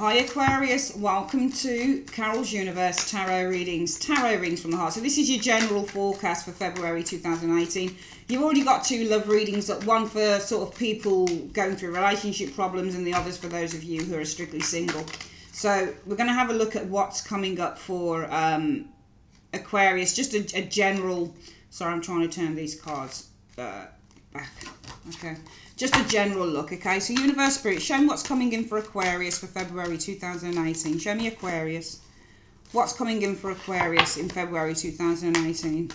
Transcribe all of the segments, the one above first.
Hi Aquarius, welcome to Carol's Universe Tarot Readings, Tarot Readings from the Heart. So this is your general forecast for February 2018. You've already got two love readings, one for sort of people going through relationship problems and the others for those of you who are strictly single. So we're going to have a look at what's coming up for Aquarius, just a general, sorry I'm trying to turn these cards back, okay. Just a general look, okay? So Universe Spirit, show me what's coming in for Aquarius for February 2018. Show me Aquarius. What's coming in for Aquarius in February 2018?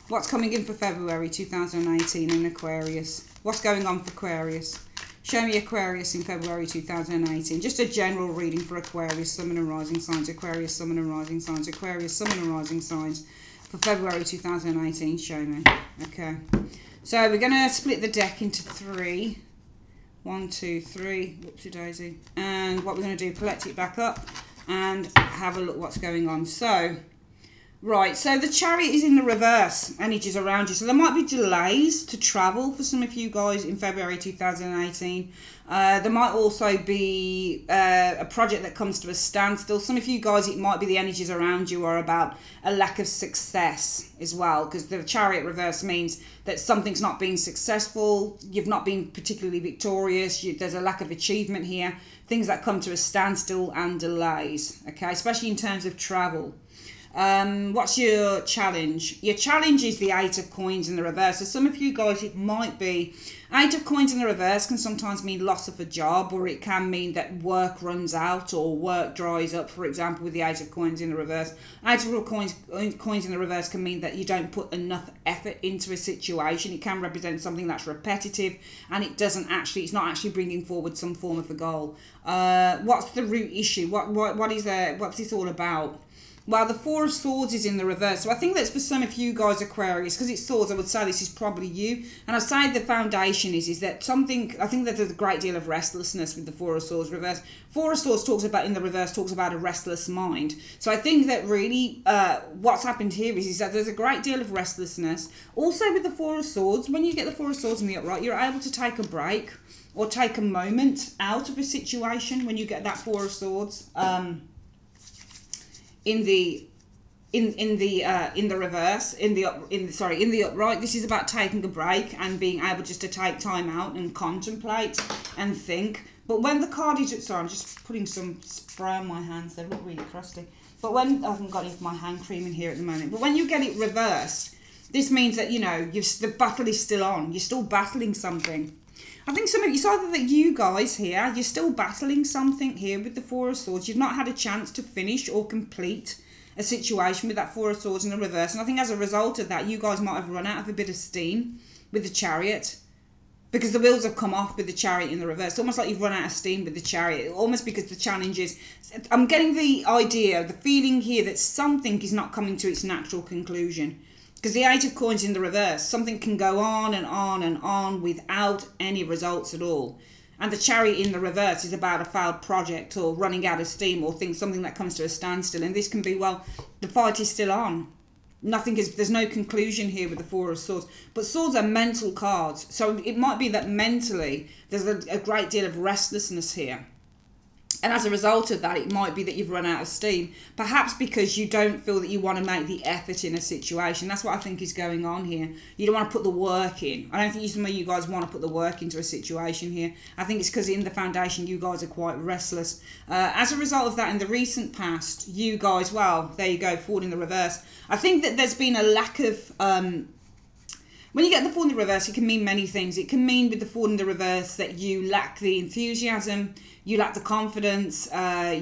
What's coming in for February 2018 in Aquarius? What's going on for Aquarius? Show me Aquarius in February 2018. Just a general reading for Aquarius, Sun and Rising Signs, Aquarius, Sun and Rising Signs, Aquarius, Sun and Rising Signs for February 2018. Show me. Okay. So we're going to split the deck into three. 1, 2, 3. Whoopsie daisy. And what we're going to do, collect it back up and have a look what's going on. So, right. So the Chariot is in the reverse. Energies around you. So there might be delays to travel for some of you guys in February 2018. There might also be a project that comes to a standstill. Some of you guys, it might be the energies around you are about a lack of success as well, because the Chariot reverse means that something's not being successful, you've not been particularly victorious, there's a lack of achievement here, things that come to a standstill and delays, okay, especially in terms of travel. What's your challenge? Your challenge is the 8 of Coins in the reverse. So some of you guys, it might be 8 of Coins in the reverse can sometimes mean loss of a job, or it can mean that work runs out or work dries up, for example, with the 8 of Coins in the reverse. 8 of Coins in the reverse can mean that you don't put enough effort into a situation. It can represent something that's repetitive and it doesn't actually, it's not actually bringing forward some form of a goal. What's the root issue? What's this all about? Well, the 4 of Swords is in the reverse. So I think that's for some of you guys, Aquarius, because it's swords, I would say this is probably you. And I say the foundation is that something, I think that there's a great deal of restlessness with the 4 of Swords reverse. 4 of Swords talks about, in the reverse, talks about a restless mind. So I think that really what's happened here is that there's a great deal of restlessness. Also with the 4 of Swords, when you get the 4 of Swords in the upright, you're able to take a break or take a moment out of a situation when you get that 4 of Swords. In the reverse, in the upright, this is about taking a break and being able just to take time out and contemplate and think. But when the card is, sorry, I'm just putting some spray on my hands, they look really crusty. But when, I haven't got any of my hand cream in here at the moment, but when you get it reversed, this means that, you know, the battle is still on, you're still battling something. I think some of you, it's either that you guys here, you're still battling something here with the 4 of Swords. You've not had a chance to finish or complete a situation with that 4 of Swords in the reverse. And I think as a result of that, you guys might have run out of a bit of steam with the Chariot, because the wheels have come off with the Chariot in the reverse. It's almost like you've run out of steam with the Chariot, almost because the challenge is, I'm getting the idea, the feeling here that something is not coming to its natural conclusion. Because the 8 of Coins in the reverse, something can go on and on and on without any results at all. And the Chariot in the reverse is about a failed project or running out of steam or something that comes to a standstill. And this can be, well, the fight is still on. There's no conclusion here with the 4 of Swords. But swords are mental cards. So it might be that mentally there's a great deal of restlessness here. And as a result of that, it might be that you've run out of steam. Perhaps because you don't feel that you want to make the effort in a situation. That's what I think is going on here. You don't want to put the work in. I don't think some of you guys want to put the work into a situation here. I think it's because in the foundation, you guys are quite restless. As a result of that, in the recent past, you guys, well, there you go, Fool in the reverse. I think that there's been a lack of... when you get the Fool in the reverse, it can mean many things. It can mean with the Fool in the reverse that you lack the enthusiasm, you lack the confidence,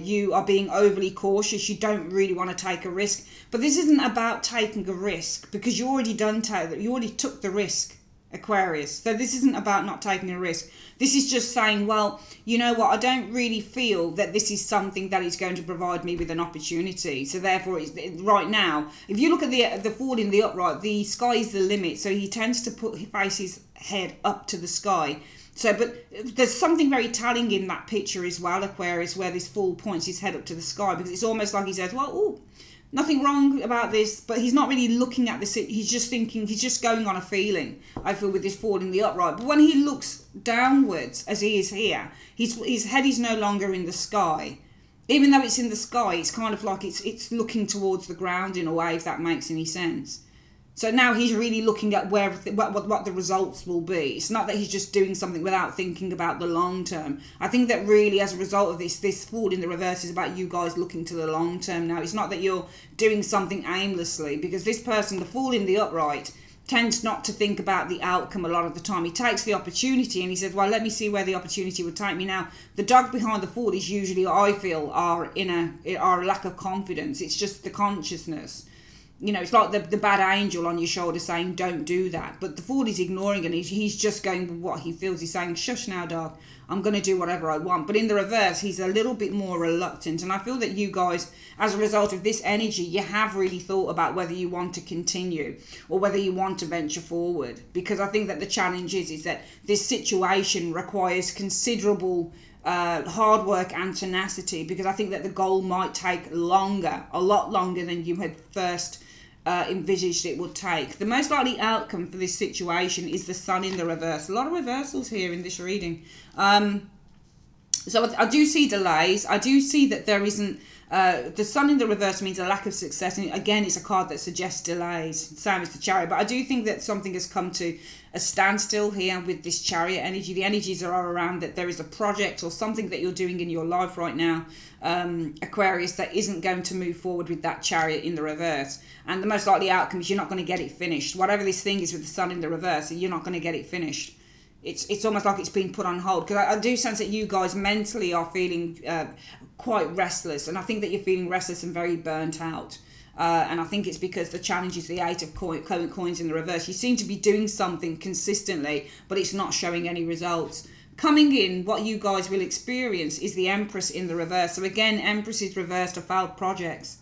you are being overly cautious, you don't really want to take a risk. But this isn't about taking a risk, because you already took the risk, Aquarius. So this isn't about not taking a risk. This is just saying, well, you know what, I don't really feel that this is something that is going to provide me with an opportunity. So therefore, right now, if you look at the Fool in the upright, the sky is the limit. So he tends to face his head up to the sky. So, but there's something very telling in that picture as well, Aquarius, where this Fool points his head up to the sky, because it's almost like he says, well, ooh, nothing wrong about this, but he's not really looking at this. He's just thinking, he's just going on a feeling, I feel, with this Fool in the upright. But when he looks downwards, as he is here, his head is no longer in the sky. Even though it's in the sky, it's kind of like it's looking towards the ground in a way, if that makes any sense. So now he's really looking at what the results will be. It's not that he's just doing something without thinking about the long term. I think that really, as a result of this Fool in the reverse is about you guys looking to the long term now. It's not that you're doing something aimlessly, because this person, the Fool in the upright, tends not to think about the outcome a lot of the time. He takes the opportunity and he says, well, let me see where the opportunity would take me. Now, the dog behind the Fool is usually, I feel, are a lack of confidence. It's just the consciousness. You know, it's like the bad angel on your shoulder saying, don't do that. But the Fool is ignoring it. He's just going with what he feels. He's saying, shush now, dog. I'm going to do whatever I want. But in the reverse, he's a little bit more reluctant. And I feel that you guys, as a result of this energy, you have really thought about whether you want to continue or whether you want to venture forward. Because I think that the challenge is that this situation requires considerable hard work and tenacity, because I think that the goal might take longer, a lot longer than you had first envisaged it would take. The most likely outcome for this situation is the Sun in the reverse. A lot of reversals here in this reading. So I do see delays. I do see that there isn't... the Sun in the reverse means a lack of success. And again, it's a card that suggests delays. Same as the Chariot. But I do think that something has come to a standstill here with this Chariot energy. The energies are around that there is a project or something that you're doing in your life right now, Aquarius, that isn't going to move forward with that Chariot in the reverse. And the most likely outcome is you're not going to get it finished. Whatever this thing is with the Sun in the reverse, you're not going to get it finished. It's almost like it's been put on hold, because I do sense that you guys mentally are feeling quite restless, and I think that you're feeling restless and very burnt out. And I think it's because the challenge is the 8 of coins in the reverse. You seem to be doing something consistently, but it's not showing any results. Coming in, what you guys will experience is the Empress in the reverse. So again, Empress is reversed to failed projects.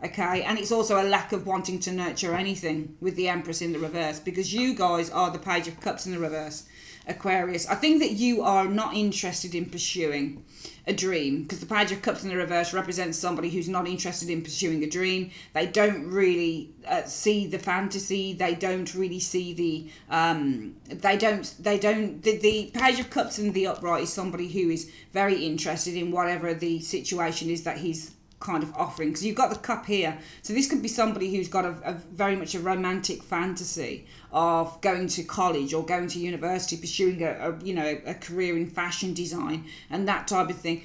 Okay, and it's also a lack of wanting to nurture anything with the Empress in the reverse, because you guys are the Page of Cups in the reverse, Aquarius. I think that you are not interested in pursuing a dream, because the Page of Cups in the reverse represents somebody who's not interested in pursuing a dream. They don't really see the fantasy. They don't really see the the Page of Cups in the upright is somebody who is very interested in whatever the situation is that he's kind of offering, because you've got the Cup here. So this could be somebody who's got a very much a romantic fantasy of going to college or going to university, pursuing a career in fashion design and that type of thing.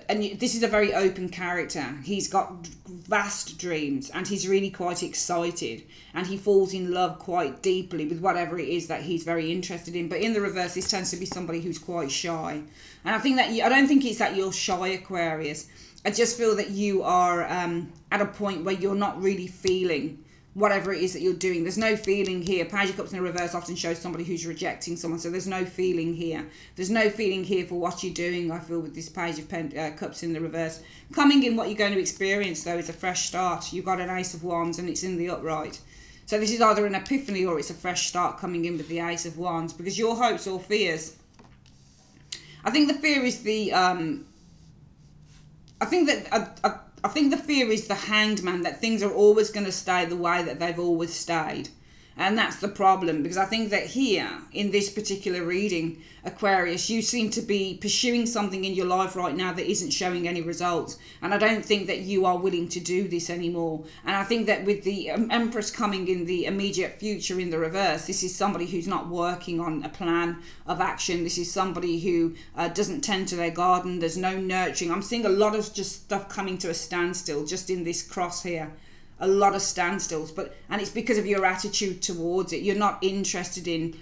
And this is a very open character. He's got vast dreams and he's really quite excited, and he falls in love quite deeply with whatever it is that he's very interested in. But in the reverse, this tends to be somebody who's quite shy. And I think that I don't think it's that you're shy, Aquarius. I just feel that you are at a point where you're not really feeling whatever it is that you're doing. There's no feeling here. Page of Cups in the reverse often shows somebody who's rejecting someone, so there's no feeling here. There's no feeling here for what you're doing, I feel, with this Page of Cups in the reverse. Coming in, what you're going to experience, though, is a fresh start. You've got an Ace of Wands and it's in the upright. So this is either an epiphany or it's a fresh start coming in with the Ace of Wands, because your hopes or fears... I think the fear is the... I think the fear is the Hanged Man, that things are always going to stay the way that they've always stayed. And that's the problem, because I think that here, in this particular reading, Aquarius, you seem to be pursuing something in your life right now that isn't showing any results. And I don't think that you are willing to do this anymore. And I think that with the Empress coming in the immediate future in the reverse, this is somebody who's not working on a plan of action. This is somebody who doesn't tend to their garden. There's no nurturing. I'm seeing a lot of just stuff coming to a standstill just in this cross here. A lot of standstills, and it's because of your attitude towards it. You're not interested in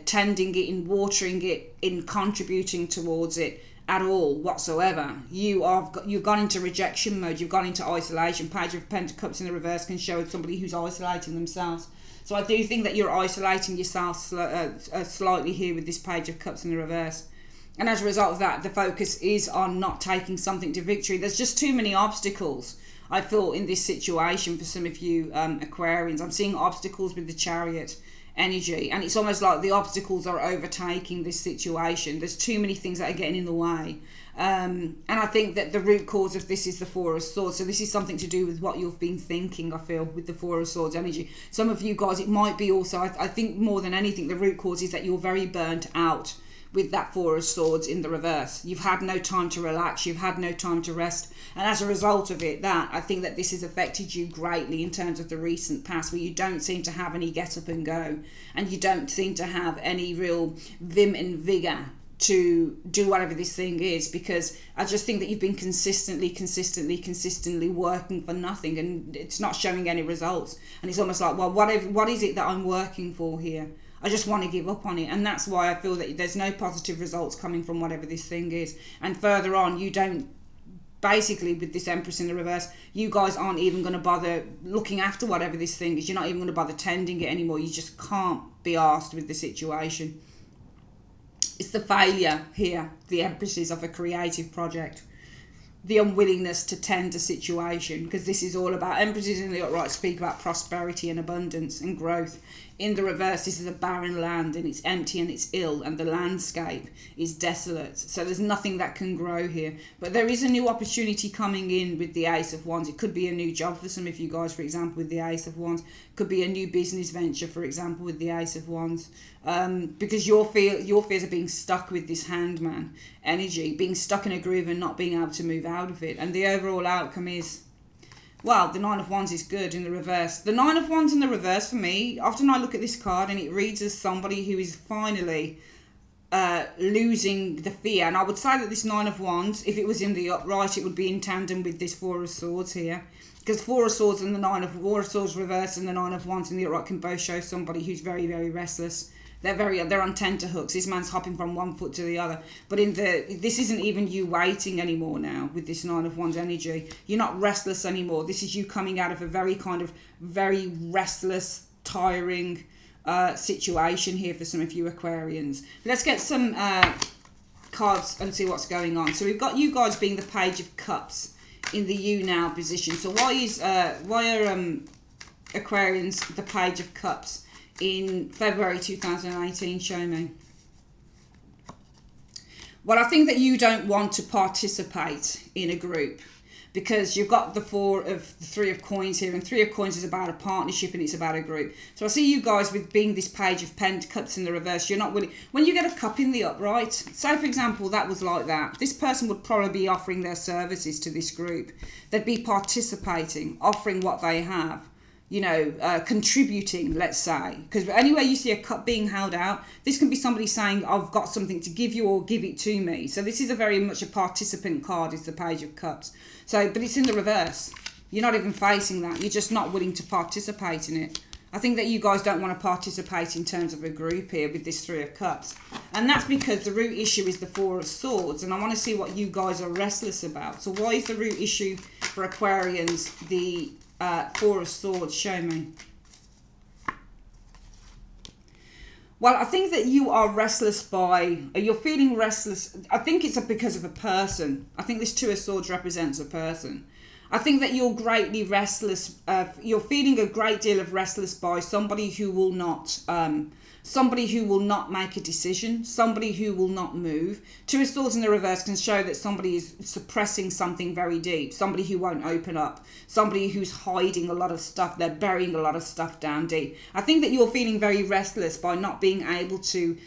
tending it, in watering it, in contributing towards it at all whatsoever. You've gone into rejection mode. You've gone into isolation. Page of Pentacles in the reverse can show somebody who's isolating themselves. So I do think that you're isolating yourself slightly here with this Page of Cups in the reverse. And as a result of that, the focus is on not taking something to victory. There's just too many obstacles, I feel, in this situation for some of you Aquarians. I'm seeing obstacles with the Chariot energy, and it's almost like the obstacles are overtaking this situation. There's too many things that are getting in the way. And I think that the root cause of this is the Four of Swords. So this is something to do with what you've been thinking, I feel, with the Four of Swords energy. Some of you guys, it might be also, I think more than anything, the root cause is that you're very burnt out with that Four of Swords in the reverse. You've had no time to relax, you've had no time to rest, and as a result of it, I think that this has affected you greatly in terms of the recent past, where you don't seem to have any get up and go, and you don't seem to have any real vim and vigour to do whatever this thing is, because I just think that you've been consistently working for nothing, and it's not showing any results. And it's almost like, well, what is it that I'm working for here? I just want to give up on it, and that's why I feel that there's no positive results coming from whatever this thing is. And further on, you don't, basically with this Empress in the reverse, you guys aren't even going to bother looking after whatever this thing is. You're not even going to bother tending it anymore. You just can't be arsed with the situation. It's the failure here, the Empresses, of a creative project. The unwillingness to tend a situation, because this is all about, Empresses in the upright speak about prosperity and abundance and growth. In the reverse, this is a barren land, and it's empty and it's ill, and the landscape is desolate. So there's nothing that can grow here. But there is a new opportunity coming in with the Ace of Wands. It could be a new job for some of you guys, for example, with the Ace of Wands. It could be a new business venture, for example, with the Ace of Wands. Because your fears are being stuck with this Hanged Man energy, being stuck in a groove and not being able to move out of it. And the overall outcome is, well, the Nine of Wands is good in the reverse. The Nine of Wands in the reverse, for me, often I look at this card and it reads as somebody who is finally losing the fear. And I would say that this Nine of Wands, if it was in the upright, it would be in tandem with this Four of Swords here. Because Four of Swords and the Four of Swords reverse and the Nine of Wands in the upright can both show somebody who's very, very restless. They're on tenterhooks. This man's hopping from one foot to the other. But this isn't even you waiting anymore now with this Nine of Wands energy. You're not restless anymore. This is you coming out of a very restless, tiring situation here for some of you Aquarians. Let's get some cards and see what's going on. So we've got you guys being the Page of Cups in the you now position. So why are Aquarians the Page of Cups in February 2018? Show me. Well, I think that you don't want to participate in a group, because you've got the Three of Coins here, and Three of Coins is about a partnership and it's about a group. So I see you guys with being this Page of Cups in the reverse. You're not willing. When you get a cup in the upright, say for example that was like that, this person would probably be offering their services to this group. They'd be participating, offering what they have, you know, contributing, let's say. Because anywhere you see a cup being held out, this can be somebody saying, I've got something to give you, or give it to me. So this is a very much a participant card, is the Page of Cups. So, but it's in the reverse. You're not even facing that. You're just not willing to participate in it. I think that you guys don't want to participate in terms of a group here with this Three of Cups. And that's because the root issue is the Four of Swords. And I want to see what you guys are restless about. So why is the root issue for Aquarians the Four of Swords? Show me. Well, I think that you are restless you're feeling restless. I think it's because of a person. I think this Two of Swords represents a person. I think that you're greatly restless. You're feeling a great deal of restless by somebody who will not make a decision, somebody who will not move. Two of Swords in the reverse can show that somebody is suppressing something very deep, somebody who won't open up, somebody who's hiding a lot of stuff, they're burying a lot of stuff down deep. I think that you're feeling very restless by not being able to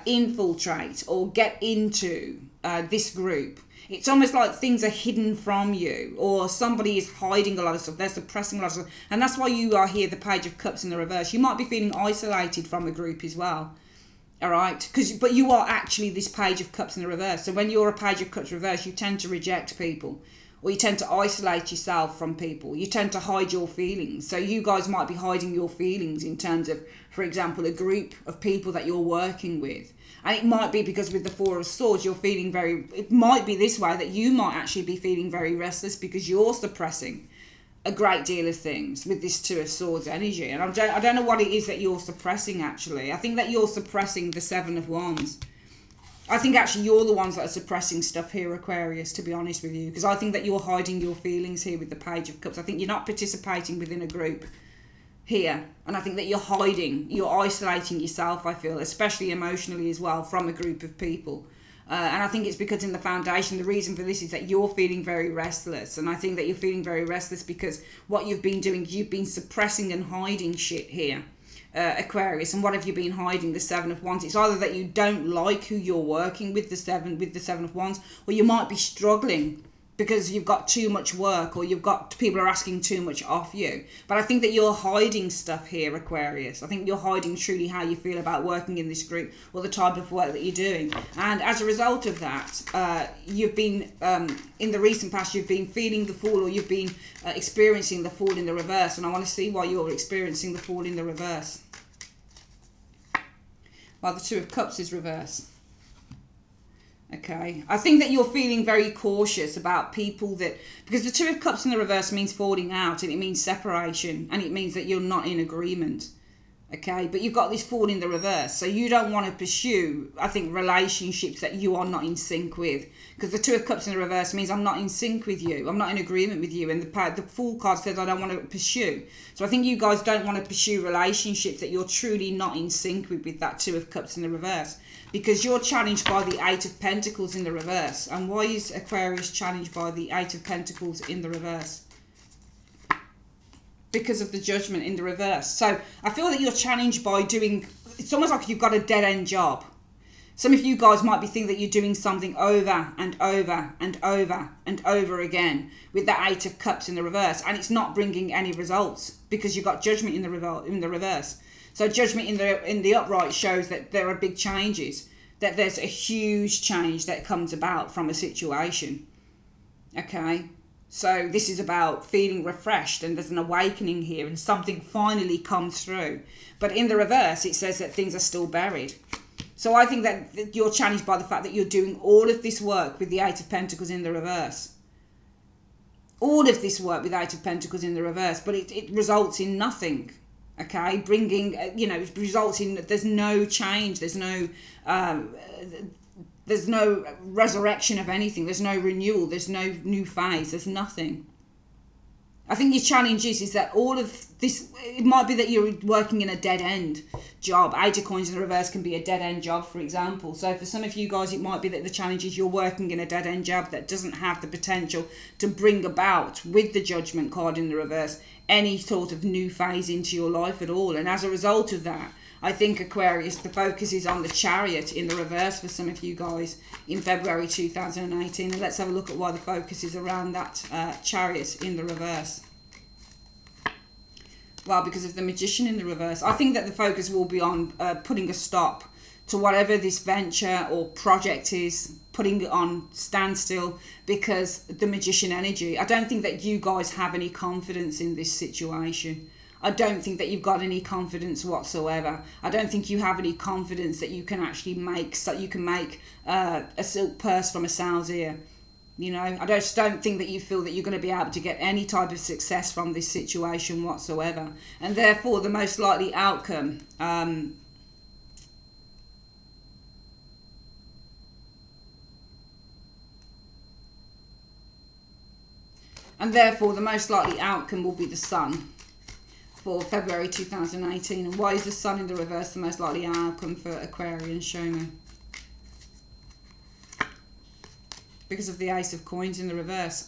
infiltrate or get into this group. It's almost like things are hidden from you, or somebody is hiding a lot of stuff. They're suppressing a lot of stuff. And that's why you are here, the Page of Cups in the reverse. You might be feeling isolated from a group as well. All right? But you are actually this Page of Cups in the reverse. So when you're a Page of Cups reverse, you tend to reject people, or you tend to isolate yourself from people. You tend to hide your feelings. So you guys might be hiding your feelings in terms of, for example, a group of people that you're working with. And it might be because with the Four of Swords, you're feeling it might be this way, that you might actually be feeling very restless because you're suppressing a great deal of things with this Two of Swords energy. And I don't know what it is that you're suppressing, actually. I think that you're suppressing the Seven of Wands. I think actually you're the ones that are suppressing stuff here, Aquarius, to be honest with you. Because I think that you're hiding your feelings here with the Page of Cups. I think you're not participating within a group here, and I think that you're isolating yourself, I feel, especially emotionally as well, from a group of people. And I think it's because in the foundation, the reason for this is that you're feeling very restless. And I think that you're feeling very restless because what you've been doing, you've been suppressing and hiding shit here. Aquarius, and what have you been hiding? The Seven of Wands. It's either that you don't like who you're working with, the Seven of Wands, or you might be struggling because you've got too much work, or you've got people are asking too much off you. But I think that you're hiding stuff here, Aquarius. I think you're hiding truly how you feel about working in this group, or the type of work that you're doing. And as a result of that, you've been, in the recent past, you've been feeling the Fool, or you've been experiencing the Fool in the reverse. And I want to see why you're experiencing the Fool in the reverse. Well, the Two of Cups is reverse. Okay, I think that you're feeling very cautious about people that, because the Two of Cups in the reverse means falling out, and it means separation, and it means that you're not in agreement. Okay, but you've got this Fool in the reverse, so you don't want to pursue, I think, relationships that you are not in sync with, because the Two of Cups in the reverse means I'm not in sync with you, I'm not in agreement with you, and the Fool card says I don't want to pursue. So I think you guys don't want to pursue relationships that you're truly not in sync with that Two of Cups in the reverse, because you're challenged by the Eight of Pentacles in the reverse. And why is Aquarius challenged by the Eight of Pentacles in the reverse? Because of the Judgment in the reverse. So I feel that you're challenged by doing, it's almost like you've got a dead-end job. Some of you guys might be thinking that you're doing something over and over and over and over again with that Eight of Cups in the reverse, and it's not bringing any results because you've got Judgment in the reverse. So Judgment in the upright shows that there are big changes, that there's a huge change that comes about from a situation. Okay, so this is about feeling refreshed, and there's an awakening here, and something finally comes through. But in the reverse, it says that things are still buried. So I think that you're challenged by the fact that you're doing all of this work with the Eight of Pentacles in the reverse. All of this work with Eight of Pentacles in the reverse, but it results in nothing. Okay, bringing, it results in, there's no change, there's no resurrection of anything, there's no renewal, there's no new phase, there's nothing. I think your challenge is that all of this, it might be that you're working in a dead-end job. Eight of Coins in the reverse can be a dead-end job, for example. So for some of you guys, it might be that the challenge is you're working in a dead-end job that doesn't have the potential to bring about, with the Judgment card in the reverse, any sort of new phase into your life at all. And as a result of that, I think, Aquarius, the focus is on the Chariot in the reverse for some of you guys in February 2018. And let's have a look at why the focus is around that Chariot in the reverse. Well, because of the Magician in the reverse. I think that the focus will be on putting a stop to whatever this venture or project is, putting it on standstill, because the Magician energy. I don't think that you guys have any confidence in this situation. I don't think that you've got any confidence whatsoever. I don't think you have any confidence that you can actually make, so you can make a silk purse from a sow's ear. You know, I just don't think that you feel that you're going to be able to get any type of success from this situation whatsoever. And therefore, the most likely outcome, will be the Sun for February 2018. And why is the Sun in the reverse the most likely outcome for Aquarians? Show me. Because of the Ace of Coins in the reverse.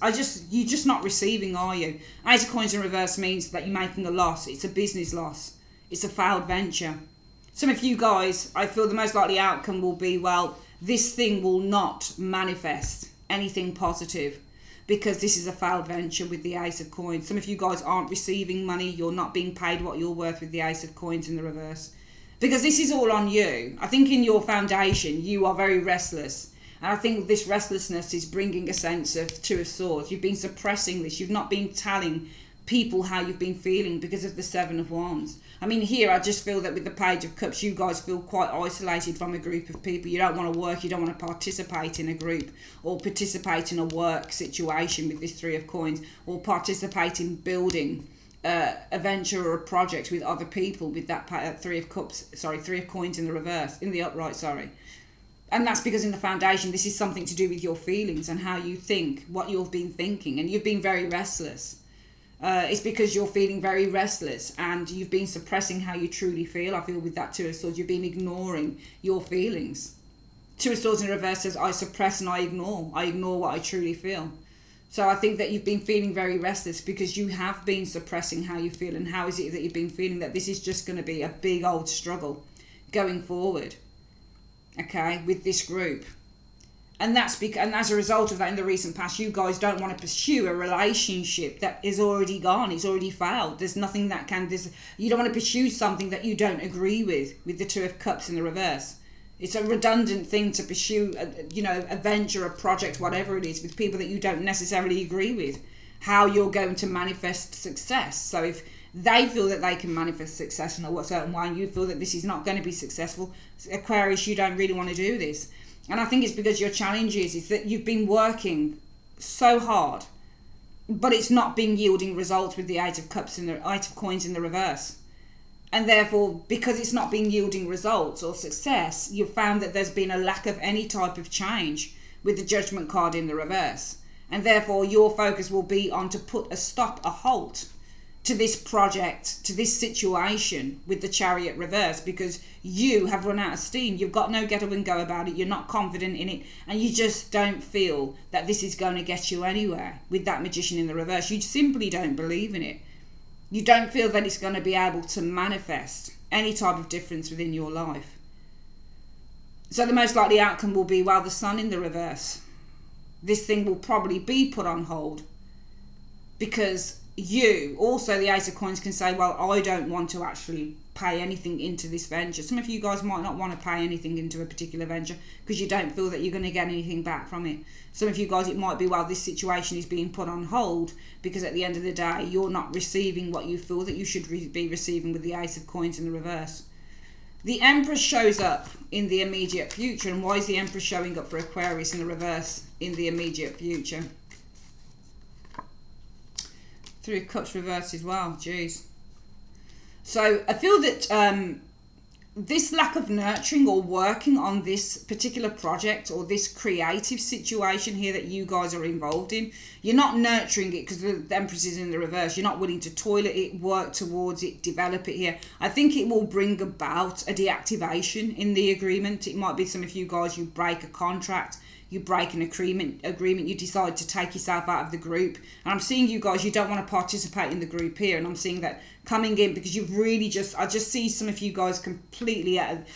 You're just not receiving, are you? Ace of Coins in reverse means that you're making a loss. It's a business loss. It's a failed venture. Some of you guys, I feel the most likely outcome will be, well, this thing will not manifest anything positive, because this is a failed venture with the Ace of Coins. Some of you guys aren't receiving money. You're not being paid what you're worth with the Ace of Coins in the reverse. Because this is all on you. I think in your foundation, you are very restless. And I think this restlessness is bringing a sense of Two of Swords. You've been suppressing this. You've not been telling people how you've been feeling because of the Seven of Wands. I mean, here, I just feel that with the Page of Cups, you guys feel quite isolated from a group of people. You don't want to work. You don't want to participate in a group or participate in a work situation with this Three of Coins, or participate in building a venture or a project with other people with that Three of Coins in the reverse, in the upright, sorry. And that's because in the foundation, this is something to do with your feelings and how you think, what you've been thinking. And you've been very restless. It's because you're feeling very restless and you've been suppressing how you truly feel. I feel with that Two of Swords, you've been ignoring your feelings. Two of Swords in reverse says, I suppress and I ignore. I ignore what I truly feel. So I think that you've been feeling very restless because you have been suppressing how you feel. And how is it that you've been feeling that this is just going to be a big old struggle going forward, okay, with this group? And that's because, and as a result of that, in the recent past, you guys don't want to pursue a relationship that is already gone. It's already failed. There's nothing that can, you don't want to pursue something that you don't agree with the Two of Cups in the reverse. It's a redundant thing to pursue, a venture, a project, whatever it is, with people that you don't necessarily agree with, how you're going to manifest success. So if they feel that they can manifest success in a certain way, and you feel that this is not going to be successful, Aquarius, you don't really want to do this. And I think it's because your challenge is that you've been working so hard, but it's not been yielding results with the Eight of Cups and the Eight of Coins in the reverse. And therefore, because it's not been yielding results or success, you've found that there's been a lack of any type of change with the Judgment card in the reverse. And therefore, your focus will be on to put a stop, a halt to this project, to this situation with the Chariot reverse, because you have run out of steam. You've got no get up and go about it. You're not confident in it. And you just don't feel that this is going to get you anywhere with that Magician in the reverse. You simply don't believe in it. You don't feel that it's going to be able to manifest any type of difference within your life. So the most likely outcome will be, well, the Sun in the reverse. This thing will probably be put on hold because you, also the Ace of Coins, can say, well, I don't want to actually pay anything into this venture. Some of you guys might not want to pay anything into a particular venture because you don't feel that you're going to get anything back from it. Some of you guys, it might be, well, this situation is being put on hold because at the end of the day, you're not receiving what you feel that you should be receiving with the Ace of Coins in the reverse. The Empress shows up in the immediate future. And why is the Empress showing up for Aquarius in the reverse in the immediate future? Three of Cups reversed as well. Jeez. So I feel that this lack of nurturing or working on this particular project or this creative situation here that you guys are involved in, you're not nurturing it because the Empress is in the reverse. You're not willing to toilet it, work towards it, develop it here. I think it will bring about a deactivation in the agreement. It might be some of you guys, you break a contract, you break an agreement, you decide to take yourself out of the group. And I'm seeing you guys, you don't want to participate in the group here. And I'm seeing that coming in because you've really I just see some of you guys completely at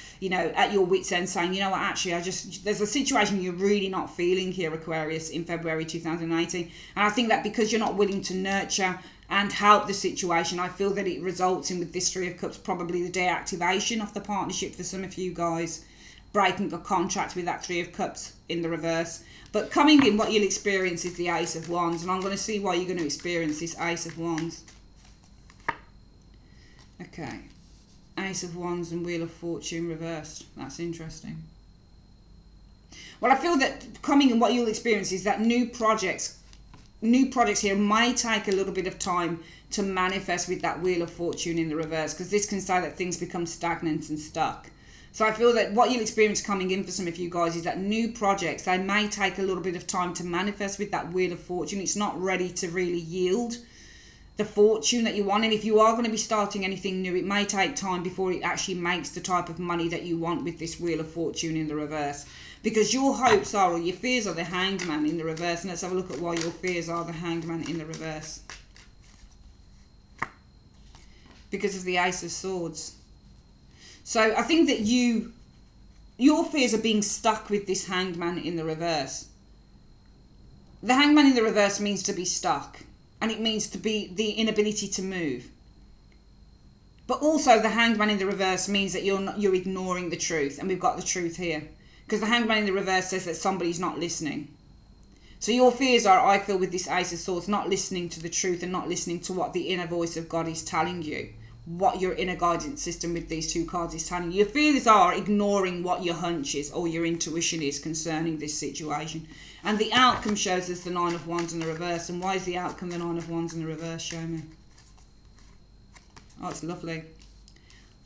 your wit's end saying, you know what, actually, there's a situation you're really not feeling here, Aquarius, in February 2018. And I think that because you're not willing to nurture and help the situation, I feel that it results in, with this Three of Cups, probably the deactivation of the partnership for some of you guys, breaking a contract with that Three of Cups in the reverse. But coming in, what you'll experience is the Ace of Wands, and I'm going to see why you're going to experience this Ace of Wands. Okay, Ace of Wands and Wheel of Fortune reversed. That's interesting. Well, I feel that coming in, what you'll experience is that new projects here may take a little bit of time to manifest with that Wheel of Fortune in the reverse, because this can say that things become stagnant and stuck. So I feel that what you'll experience coming in for some of you guys is that new projects, they may take a little bit of time to manifest with that Wheel of Fortune. It's not ready to really yield the fortune that you want. And if you are going to be starting anything new, it may take time before it actually makes the type of money that you want with this Wheel of Fortune in the reverse. Because your hopes are, or your fears are, the Hanged Man in the reverse. And let's have a look at why your fears are the Hanged Man in the reverse. Because of the Ace of Swords. So I think that your fears are being stuck with this Hanged Man in the reverse. The Hanged Man in the reverse means to be stuck. And it means to be the inability to move. But also the Hanged Man in the reverse means that you're ignoring the truth. And we've got the truth here. Because the Hanged Man in the reverse says that somebody's not listening. So your fears are, I feel, with this Ace of Swords, not listening to the truth and not listening to what the inner voice of God is telling you. What your inner guidance system with these two cards is telling you. Your fears are ignoring what your hunch is or your intuition is concerning this situation. And the outcome shows us the Nine of Wands in the reverse. And why is the outcome the Nine of Wands in the reverse? Show me. Oh, it's lovely.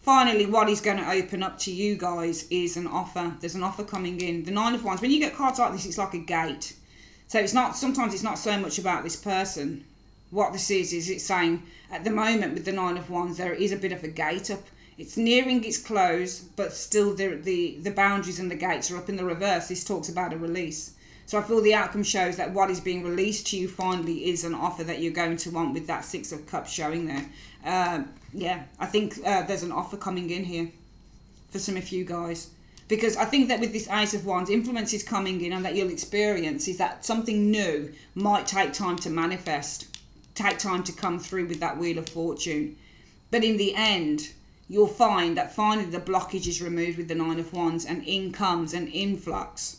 Finally, what is going to open up to you guys is an offer. There's an offer coming in. The Nine of Wands, when you get cards like this, it's like a gate. So it's not, sometimes it's not so much about this person. What this is it's saying, at the moment with the Nine of Wands, there is a bit of a gate up. It's nearing its close, but still the boundaries and the gates are up in the reverse. This talks about a release. So I feel the outcome shows that what is being released to you finally is an offer that you're going to want, with that Six of Cups showing there. Yeah, I think there's an offer coming in here for some of you guys. Because I think that with this Ace of Wands, influence is coming in, and that you'll experience is that something new might take time to manifest, take time to come through with that Wheel of Fortune. But in the end, you'll find that finally the blockage is removed with the Nine of Wands, and in comes an influx.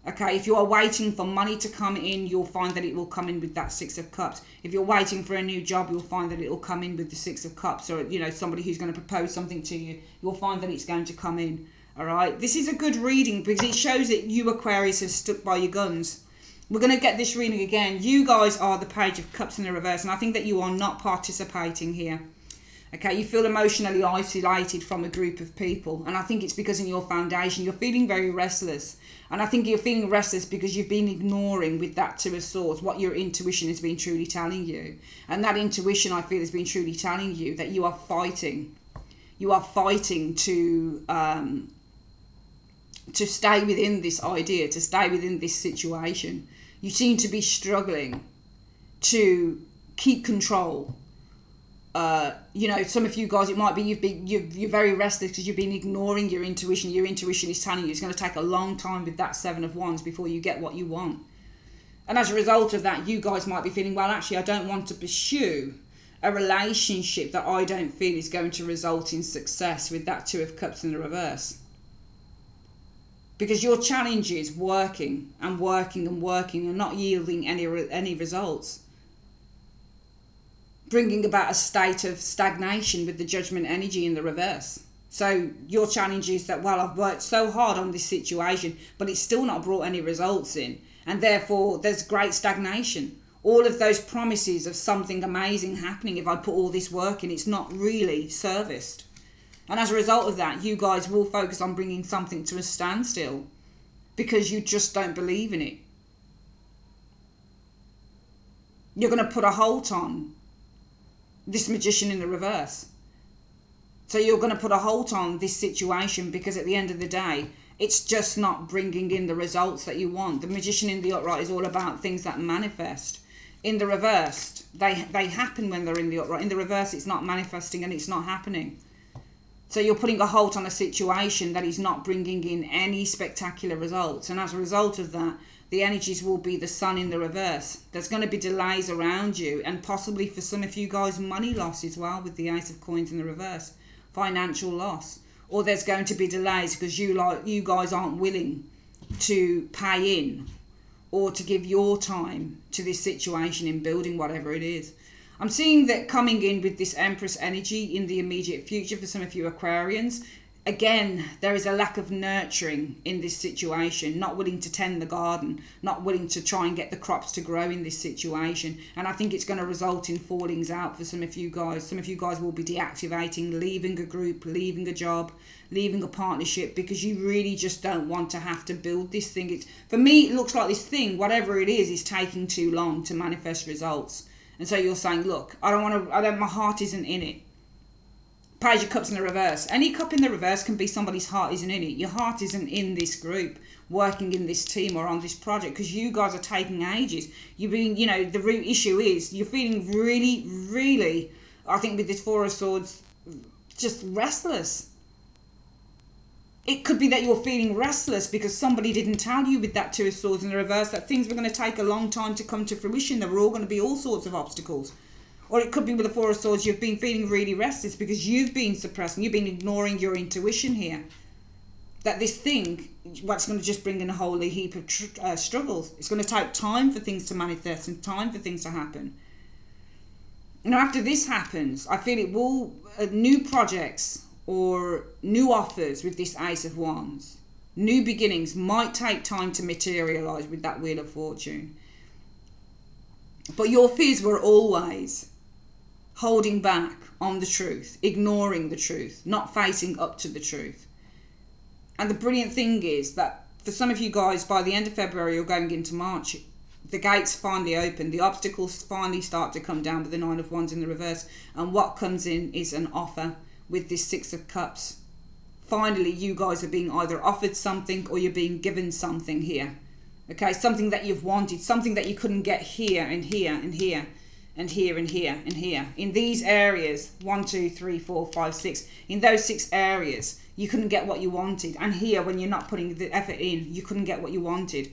Okay, if you are waiting for money to come in, you'll find that it will come in with that Six of Cups. If you're waiting for a new job, you'll find that it will come in with the Six of Cups. Or, you know, somebody who's going to propose something to you, you'll find that it's going to come in. All right, this is a good reading because it shows that you, Aquarius, have stuck by your guns. We're going to get this reading again. You guys are the Page of Cups in the reverse, and I think that you are not participating here. Okay, you feel emotionally isolated from a group of people, and I think it's because in your foundation you're feeling very restless. And I think you're feeling restless because you've been ignoring with that Two of Swords what your intuition has been truly telling you. And that intuition, I feel, has been truly telling you that you are fighting. You are fighting to stay within this idea, to stay within this situation. You seem to be struggling to keep control. You know, some of you guys, it might be you're very restless because you've been ignoring your intuition. Your intuition is telling you it's going to take a long time with that Seven of Wands before you get what you want. And as a result of that, you guys might be feeling, well, actually, I don't want to pursue a relationship that I don't feel is going to result in success with that Two of Cups in the reverse. Because your challenge is working and working and working and not yielding any results. Bringing about a state of stagnation with the Judgment energy in the reverse. So your challenge is that, well, I've worked so hard on this situation, but it's still not brought any results in. And therefore, there's great stagnation. All of those promises of something amazing happening, if I put all this work in, it's not really serviced. And as a result of that, you guys will focus on bringing something to a standstill because you just don't believe in it. You're going to put a halt on this Magician in the reverse. So you're going to put a halt on this situation because at the end of the day, it's just not bringing in the results that you want. The Magician in the upright is all about things that manifest. In the reverse, they happen when they're in the upright. In the reverse, it's not manifesting and it's not happening. So you're putting a halt on a situation that is not bringing in any spectacular results. And as a result of that, the energies will be the Sun in the reverse. There's going to be delays around you, and possibly for some of you guys, money loss as well with the Ace of Coins in the reverse. Financial loss. Or there's going to be delays because you guys aren't willing to pay in or to give your time to this situation in building whatever it is. I'm seeing that coming in with this Empress energy in the immediate future for some of you Aquarians. Again, there is a lack of nurturing in this situation, not willing to tend the garden, not willing to try and get the crops to grow in this situation. And I think it's going to result in fallings out for some of you guys. Some of you guys will be deactivating, leaving a group, leaving a job, leaving a partnership because you really just don't want to have to build this thing. For me, it looks like this thing, whatever it is taking too long to manifest results. And so you're saying, look, my heart isn't in it. Page of Cups in the reverse. Any cup in the reverse can be somebody's heart isn't in it. Your heart isn't in this group, working in this team or on this project because you guys are taking ages. You've been, you know, the root issue is you're feeling really, really, I think with this Four of Swords, just restless. It could be that you're feeling restless because somebody didn't tell you with that Two of Swords in the reverse that things were going to take a long time to come to fruition. There were all going to be all sorts of obstacles. Or it could be with the Four of Swords, you've been feeling really restless because you've been suppressing, you've been ignoring your intuition here. That this thing, what's going to just bring in a whole heap of struggles. It's going to take time for things to manifest and time for things to happen. Now, after this happens, I feel it will, new projects or new offers with this Ace of Wands, new beginnings might take time to materialise with that Wheel of Fortune. But your fears were always holding back on the truth, ignoring the truth, not facing up to the truth. And the brilliant thing is that for some of you guys, by the end of February or going into March, the gates finally open, the obstacles finally start to come down with the Nine of Wands in the reverse. And what comes in is an offer with this Six of Cups. Finally, you guys are being either offered something or you're being given something here. Okay, something that you've wanted, something that you couldn't get here and here and here and here and here and here. In these areas, 1, 2, 3, 4, 5, 6, in those 6 areas, you couldn't get what you wanted. And here, when you're not putting the effort in, you couldn't get what you wanted.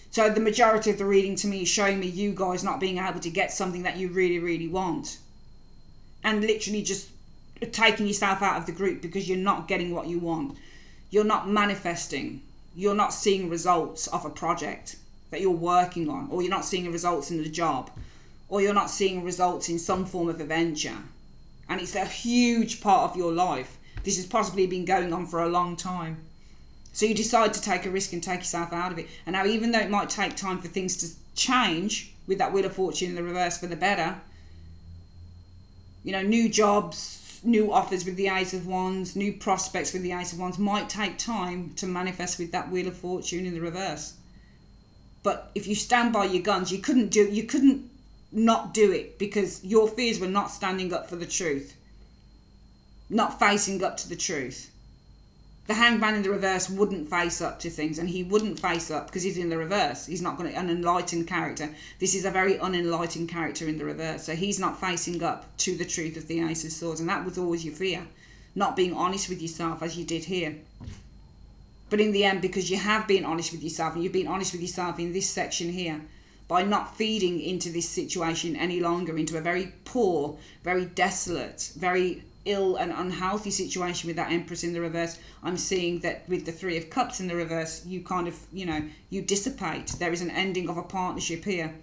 So the majority of the reading to me is showing me you guys not being able to get something that you really, really want. And literally just taking yourself out of the group because you're not getting what you want. You're not manifesting. You're not seeing results of a project that you're working on, or you're not seeing results in the job, or you're not seeing results in some form of adventure. And it's a huge part of your life. This has possibly been going on for a long time. So you decide to take a risk and take yourself out of it. And now, even though it might take time for things to change with that Wheel of Fortune in the reverse for the better, you know, new jobs, new offers with the Ace of Wands, new prospects with the Ace of Wands might take time to manifest with that Wheel of Fortune in the reverse. But if you stand by your guns, you couldn't not do it, because your fears were not standing up for the truth, not facing up to the truth. The Hanged Man in the reverse wouldn't face up to things, and he wouldn't face up because he's in the reverse. He's not going to, an enlightened character. This is a very unenlightened character in the reverse, so he's not facing up to the truth of the Ace of Swords, and that was always your fear, not being honest with yourself as you did here. But in the end, because you have been honest with yourself, and you've been honest with yourself in this section here, by not feeding into this situation any longer, into a very poor, very desolate, very ill and unhealthy situation with that Empress in the reverse, I'm seeing that with the Three of Cups in the reverse, you kind of, you know, you dissipate. There is an ending of a partnership here,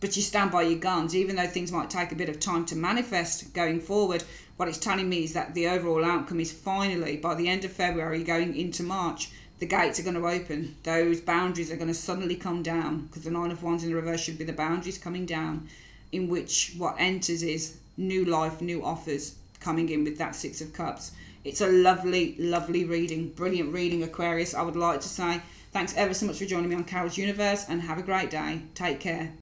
but you stand by your guns. Even though things might take a bit of time to manifest going forward, what it's telling me is that the overall outcome is finally, by the end of February going into March, the gates are going to open. Those boundaries are going to suddenly come down, because the Nine of Wands in the reverse should be the boundaries coming down, in which what enters is new life, new offers coming in with that Six of Cups. It's a lovely, lovely reading. Brilliant reading, Aquarius. I would like to say thanks ever so much for joining me on Carol's Universe, and have a great day. Take care.